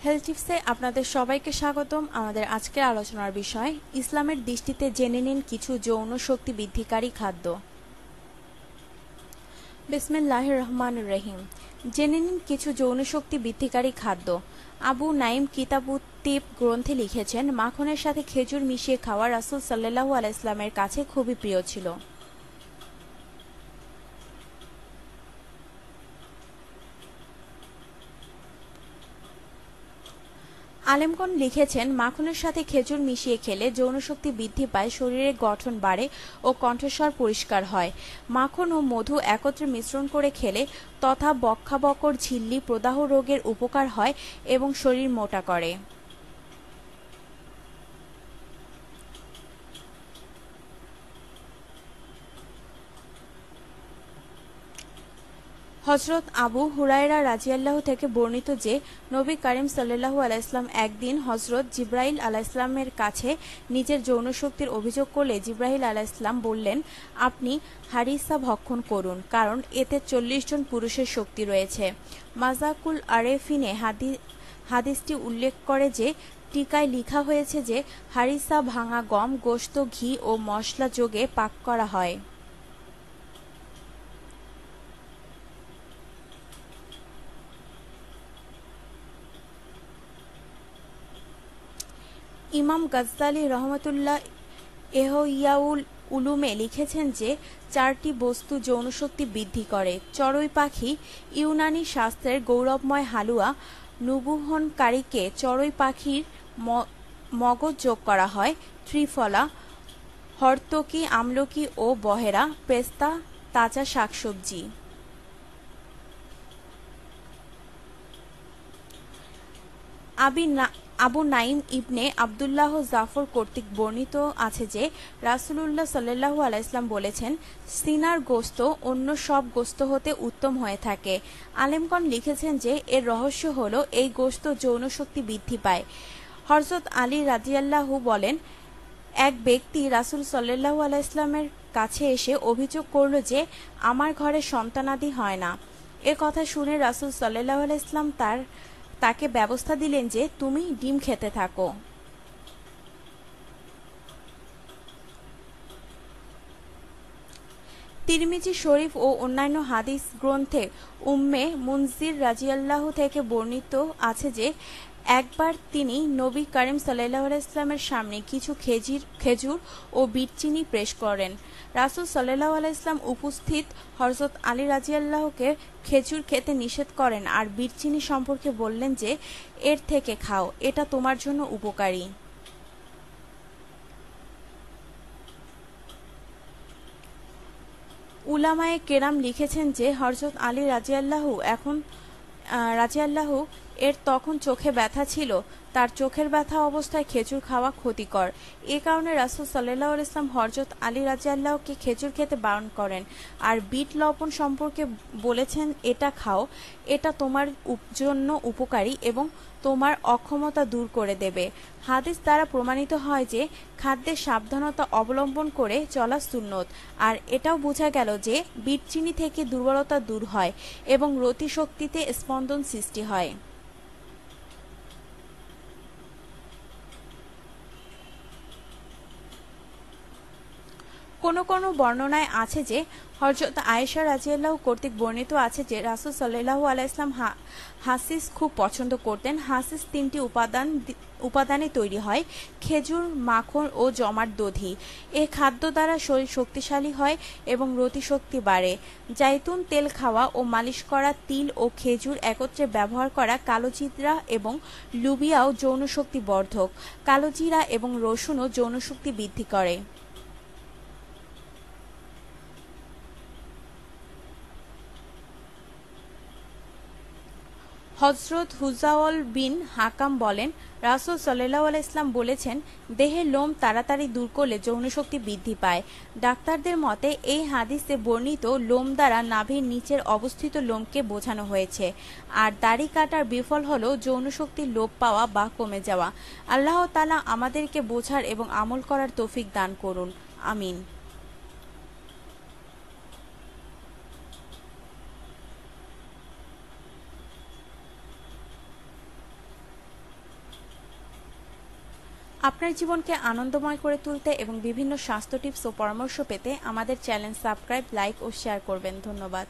Health টিপসে আপনাদের সবাইকে স্বাগতম। আমাদের আজকের আলোচনার বিষয় ইসলামের দৃষ্টিতে জেনে নিন কিছু যৌন শক্তি বৃদ্ধিকারী খাদ্য। বিসমিল্লাহির রহমানির রহিম। জেনে নিন কিছু যৌন শক্তি বৃদ্ধিকারী খাদ্য। আবু নাইম কিতাবুত তিব গ্রন্থে লিখেছেন, মাখনের সাথে খেজুর মিশিয়ে খাওয়া রাসূল সাল্লাল্লাহু আলাইহি ওয়াসাল্লামের কাছে খুবই প্রিয় ছিল। আলেমগণ লিখেছেন, মাখনের সাথে খেজুর মিশিয়ে খেলে যৌনশক্তি বৃদ্ধি পায়, শরীরের গঠন বাড়ে ও কণ্ঠস্বর পরিষ্কার হয়। মাখন ও মধু একত্রে মিশ্রণ করে খেলে তথা বক্ষাবকর ঝিল্লি প্রদাহ রোগের উপকার হয় এবং শরীর মোটা করে। হযরত আবু হুরায়রা রাদিয়াল্লাহু থেকে বর্ণিত যে, নবী করিম সাল্লাল্লাহু আলাইহি ওয়াসাল্লাম একদিন হযরত জিবরাইল আলাইহিসসালামের কাছে নিজের যৌনশক্তির অভিযোগ করলে জিবরাইল আলাইহিসসালাম বললেন, আপনি হারিসা ভক্ষণ করুন, কারণ এতে 40 জন পুরুষের শক্তি রয়েছে। মাজাকুল আরেফিনে হাদিসটি উল্লেখ করে যে, টিকায় লিখা হয়েছে যে হারিসা ভাঙা গম, গোশত, ঘি ও মশলা যোগে পাক করা হয়। ইমাম গাজ্জালী রহমতুল্লাহ ইহইয়াউল উলুমে লিখেছেন যে, 4টি বস্তু যৌনশক্তি বৃদ্ধি করে। চড়ুই পাখি, ইউনানি শাস্ত্রের গৌরবময় হালুয়া নুবুহনকারীকে চড়ুই পাখির মগজ যোগ করা হয়। ত্রিফলা, হর্তকি, আমলকি ও বহেরা, পেস্তা, তাজা শাকসবজি। আবু নাইম ইবনে আবদুল্লাহ জাফর কর্তৃক বর্ণিত আছে যে, রাসূলুল্লাহ সাল্লাল্লাহু আলাইহি ওয়াসাল্লাম বলেছেন, সিনার গোশত অন্য সব গোশত হতে উত্তম হয়ে থাকে। আলেমগণ লিখেছেন যে, এর রহস্য হলো এই গোশত যৌন শক্তি বৃদ্ধি পায়। হযরত আলী রাদিয়াল্লাহু বলেন, এক ব্যক্তি রাসূল সাল্লাল্লাহু আলাইহি ওয়াসাল্লামের কাছে এসে অভিযোগ করল যে, আমার ঘরে সন্তানাদি হয় না। এ কথা শুনে রাসূল সাল্লাল্লাহু আলাইহি ওয়াসাল্লাম তাকে ব্যবস্থা দিলেন যে, তুমি ডিম খেতে থাকো। তিরমিজি শরীফ ও অন্যান্য হাদিস গ্রন্থে উম্মে মুনজির রাদিয়াল্লাহু থেকে বর্ণিত আছে যে, একবার তিনি নবী করিম সাল্লাল্লাহু আলাইহি ওয়াসাল্লামের সামনে কিছু খেজুর ও বিট চিনি পেশ করেন। রাসূল সাল্লাল্লাহু আলাইহি ওয়াসাল্লাম উপস্থিত হযরত আলী রাদিয়াল্লাহুকে খেজুর খেতে নিষেধ করেন আর বিট চিনি সম্পর্কে বললেন যে, এর থেকে খাও, এটা তোমার জন্য উপকারী। উলামায়ে কেরাম লিখেছেন যে, হযরত আলী রাদিয়াল্লাহু এর তখন চোখে ব্যথা ছিল। তার চোখের ব্যথা অবস্থায় খেজুর খাওয়া ক্ষতিকর। এ কারণে রাসূল সাল্লাল্লাহু আলাইহি ওয়াসাল্লাম হযরত আলী রাদিয়াল্লাহুকে খেজুর খেতে বারণ করেন আর বিট লবণ সম্পর্কে বলেছেন, এটা খাও, এটা তোমার জন্য উপকারী এবং তোমার অক্ষমতা দূর করে দেবে। হাদিস দ্বারা প্রমাণিত হয় যে, খাদ্যে সাবধানতা অবলম্বন করে চলা সুন্নত। আর এটাও বোঝা গেল যে, বিট চিনি থেকে দুর্বলতা দূর হয় এবং রতি শক্তিতে স্পন্দন সৃষ্টি হয়। কোনো কোনো বর্ণনায় আছে যে, হযরত আয়েশা রাদিয়াল্লাহু কর্তৃক বর্ণিত আছে যে, রাসূল সাল্লাল্লাহু আলাইহি ওয়াসাল্লাম হাসিস খুব পছন্দ করতেন। হাসিস 3টি উপাদানে তৈরি হয়: খেজুর, মাখন ও জমাট দধি। এ খাদ্য দ্বারা শরীর শক্তিশালী হয় এবং রতি শক্তি বাড়ে। জাইতুন তেল খাওয়া ও মালিশ করা তিল ও খেজুর একত্রে ব্যবহার করা কালোজিরা এবং লুবিয়াও যৌনশক্তি বর্ধক। কালোজিরা এবং রসুনও যৌনশক্তি বৃদ্ধি করে। হযরত হুজাওল বিন হাকাম বলেন, রাসূল সাল্লাল্লাহু আলাইহি ওয়াসাল্লাম বলেছেন, দেহের লোম তাড়াতাড়ি দূর করলে যৌনশক্তি বৃদ্ধি পায়। ডাক্তারদের মতে এই হাদিসে বর্ণিত লোম দ্বারা নাভির নিচের অবস্থিত লোমকে বোঝানো হয়েছে। আর দাড়ি কাটার বিফল হলো যৌনশক্তির লোপ পাওয়া বা কমে যাওয়া। আল্লাহ তাআলা আমাদেরকে বোঝার এবং আমল করার তৌফিক দান করুন। আমিন। আপনার জীবনকে আনন্দময় করে তুলতে এবং বিভিন্ন স্বাস্থ্য টিপস ও পরামর্শ পেতে আমাদের চ্যানেল সাবস্ক্রাইব, লাইক ও শেয়ার করবেন। ধন্যবাদ।